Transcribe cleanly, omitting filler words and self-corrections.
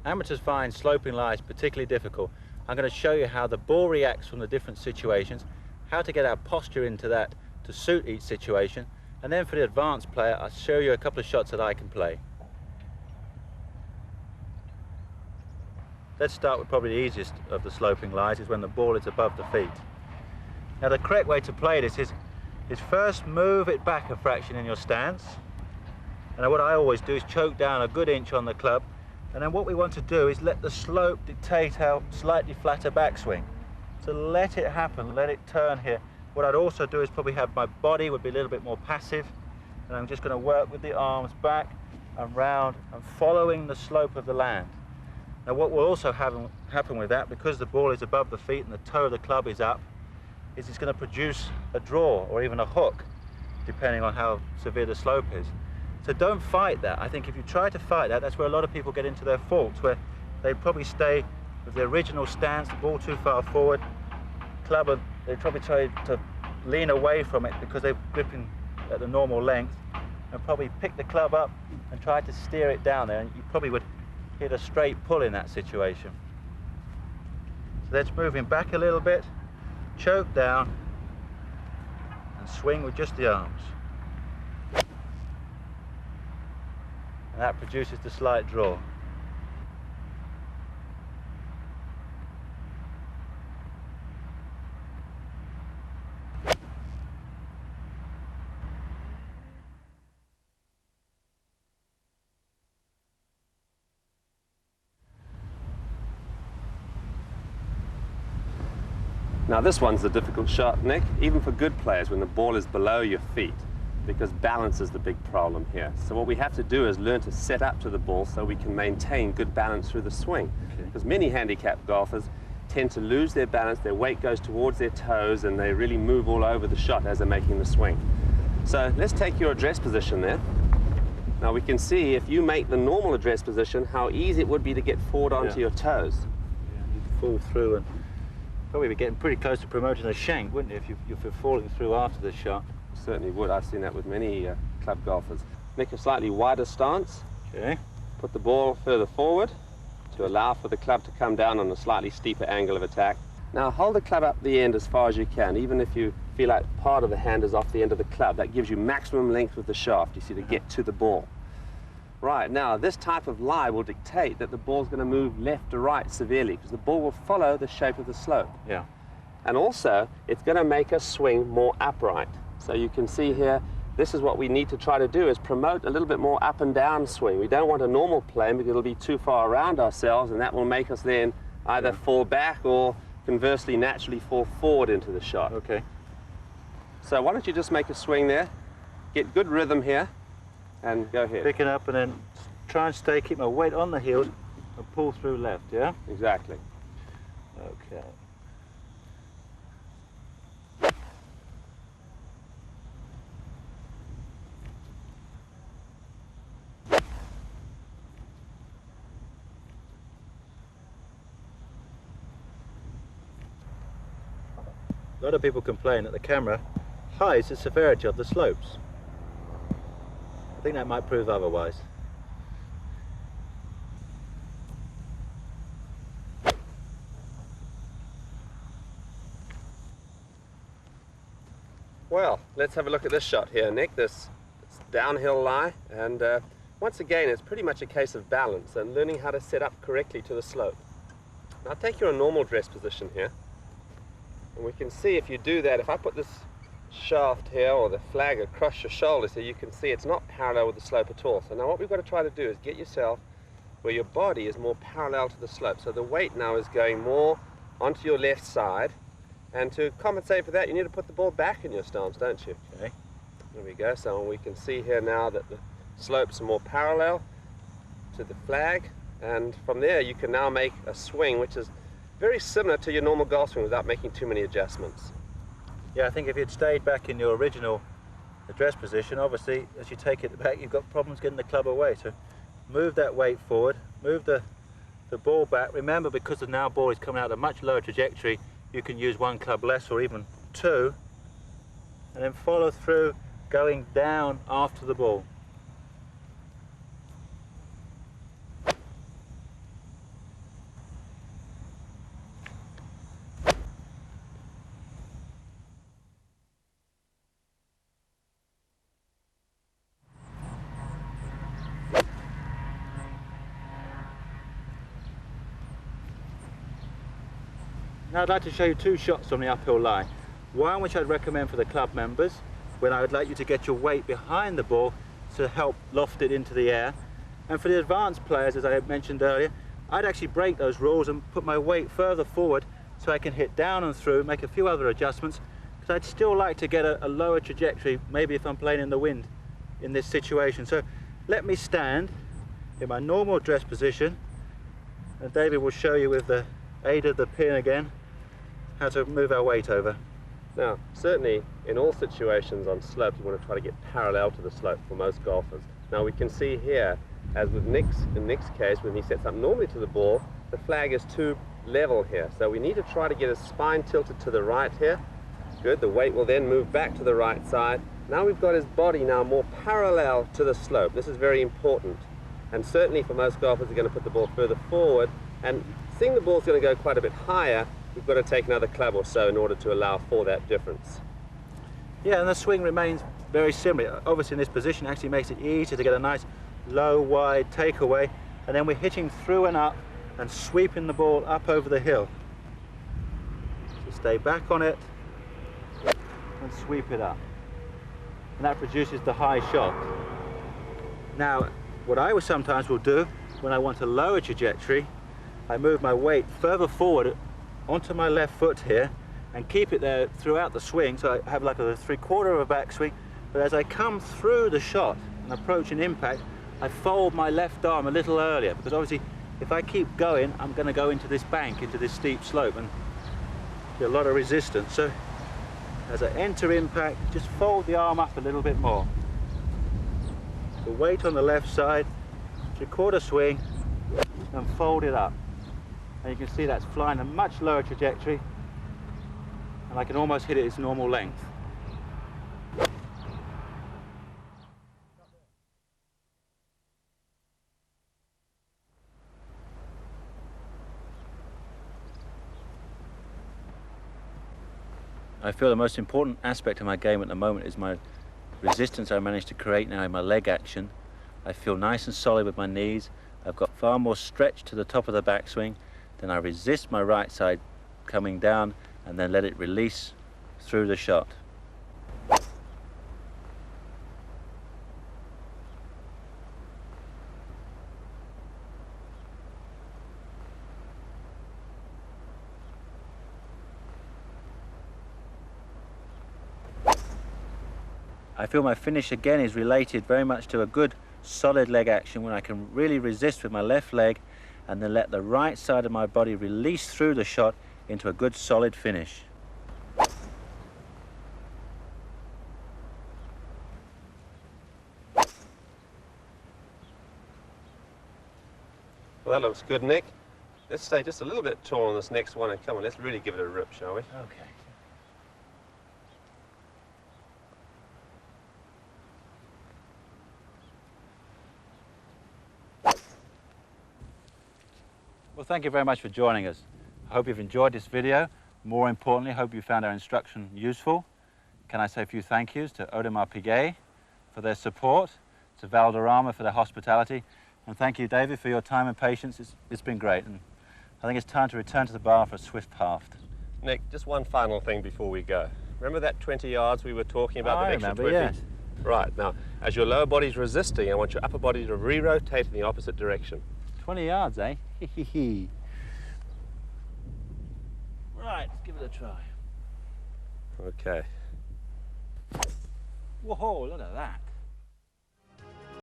Amateurs find sloping lies particularly difficult. I'm going to show you how the ball reacts from the different situations, how to get our posture into that to suit each situation, and then for the advanced player, I'll show you a couple of shots that I can play. Let's start with probably the easiest of the sloping lies, is when the ball is above the feet. Now the correct way to play this is first move it back a fraction in your stance, and what I always do is choke down a good inch on the club, and then what we want to do is let the slope dictate our slightly flatter backswing. So let it happen, let it turn here. What I'd also do is probably have my body would be a little bit more passive, and I'm just going to work with the arms back and round and following the slope of the land. Now what will also happen with that, because the ball is above the feet and the toe of the club is up, is it's going to produce a draw or even a hook, depending on how severe the slope is. So don't fight that. I think if you try to fight that, that's where a lot of people get into their faults, where they probably stay with the original stance, the ball too far forward, club, they probably try to lean away from it because they're gripping at the normal length, and probably pick the club up and try to steer it down there, and you probably would hit a straight pull in that situation. So let's move him back a little bit, choke down, and swing with just the arms. And that produces the slight draw. Now this one's a difficult shot, Nick, even for good players when the ball is below your feet, because balance is the big problem here. So what we have to do is learn to set up to the ball so we can maintain good balance through the swing. Because many handicapped golfers tend to lose their balance, their weight goes towards their toes, and they really move all over the shot as they're making the swing. So let's take your address position there. Now we can see if you make the normal address position, how easy it would be to get forward onto your toes. Yeah, you'd fall through and probably be getting pretty close to promoting a shank, wouldn't you, if you're falling through after the shot? Certainly would. I've seen that with many club golfers. Make a slightly wider stance. Okay. Put the ball further forward to allow for the club to come down on a slightly steeper angle of attack. Now hold the club up the end as far as you can, even if you feel like part of the hand is off the end of the club. That gives you maximum length with the shaft, you see, to get to the ball. Right, now this type of lie will dictate that the ball's going to move left to right severely, because the ball will follow the shape of the slope. Yeah. And also, it's going to make us swing more upright. So you can see here, this is what we need to try to do, is promote a little bit more up and down swing. We don't want a normal plane because it'll be too far around ourselves, and that will make us then either fall back or conversely naturally fall forward into the shot. Okay. So why don't you just make a swing there, get good rhythm here, and go ahead. Pick it up and then try and stay, keep my weight on the heels and pull through left, yeah? Exactly. Okay. A lot of people complain that the camera hides the severity of the slopes. I think that might prove otherwise. Well, let's have a look at this shot here, Nick. This downhill lie, and once again, it's pretty much a case of balance and learning how to set up correctly to the slope. Now take your normal dress position here, and we can see if you do that, if I put this shaft here or the flag across your shoulder, so you can see it's not parallel with the slope at all. So now what we've got to try to do is get yourself where your body is more parallel to the slope. So the weight now is going more onto your left side, and to compensate for that you need to put the ball back in your stance, don't you? Okay. There we go. So we can see here now that the slopes are more parallel to the flag, and from there you can now make a swing which is very similar to your normal golf swing without making too many adjustments. Yeah, I think if you'd stayed back in your original address position, obviously as you take it back you've got problems getting the club away. So move that weight forward, move the ball back. Remember, because the now ball is coming out at a much lower trajectory, you can use one club less or even two, and then follow through going down after the ball. Now I'd like to show you two shots on the uphill lie. One which I'd recommend for the club members, when I would like you to get your weight behind the ball to help loft it into the air. And for the advanced players, as I mentioned earlier, I'd actually break those rules and put my weight further forward so I can hit down and through, make a few other adjustments, because I'd still like to get a lower trajectory, maybe if I'm playing in the wind in this situation. So let me stand in my normal dress position, and David will show you with the aid of the pin again how to move our weight over. Now, certainly in all situations on slopes, you want to try to get parallel to the slope for most golfers. Now we can see here, as with in Nick's case, when he sets up normally to the ball, the flag is too level here. So we need to try to get his spine tilted to the right here. Good, the weight will then move back to the right side. Now we've got his body now more parallel to the slope. This is very important. And certainly for most golfers, they're going to put the ball further forward. And seeing the ball's going to go quite a bit higher, we've got to take another club or so in order to allow for that difference. Yeah, and the swing remains very similar. Obviously in this position, it actually makes it easier to get a nice low, wide takeaway, and then we're hitting through and up and sweeping the ball up over the hill. So stay back on it and sweep it up. And that produces the high shot. Now, what I sometimes will do when I want a lower trajectory, I move my weight further forward onto my left foot here and keep it there throughout the swing, so I have like a 3/4 of a backswing, but as I come through the shot and approach an impact, I fold my left arm a little earlier, because obviously if I keep going, I'm going to go into this bank, into this steep slope, and get a lot of resistance. So as I enter impact, just fold the arm up a little bit more. The weight on the left side, 3/4 swing, and fold it up. And you can see that's flying a much lower trajectory, and I can almost hit it its normal length. I feel the most important aspect of my game at the moment is my resistance I managed to create now in my leg action. I feel nice and solid with my knees. I've got far more stretch to the top of the backswing. Then I resist my right side coming down and then let it release through the shot. I feel my finish again is related very much to a good solid leg action when I can really resist with my left leg and then let the right side of my body release through the shot into a good solid finish. Well, that looks good, Nick. Let's stay just a little bit tall on this next one, and come on, let's really give it a rip, shall we? Okay. Well, thank you very much for joining us. I hope you've enjoyed this video. More importantly, I hope you found our instruction useful. Can I say a few thank yous to Audemars Piguet for their support, to Valderrama for their hospitality, and thank you, David, for your time and patience. It's been great, and I think it's time to return to the bar for a swift paft. Nick, just one final thing before we go. Remember that 20 yards we were talking about? I remember, yes. Right, now, as your lower body's resisting, I want your upper body to re-rotate in the opposite direction. 20 yards, eh? Right, let's give it a try. Okay. Whoa, look at that.